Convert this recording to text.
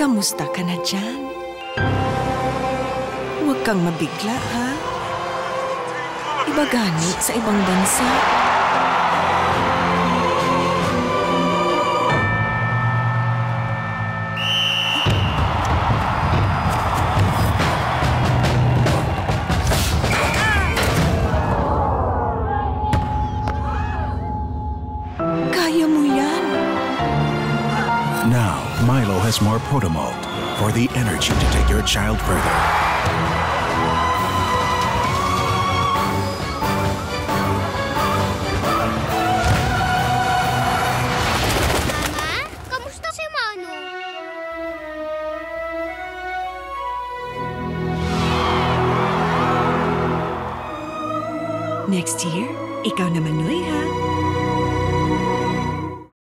kamusta ka na dyan? Huwag kang mabigla, ha? Iba gani sa ibang bansa. Kaya mo yan. Now, Milo has more Protomalt for the energy to take your child further. Mama, kamusta si Mano? Next year, ikaw naman, Noy, ha?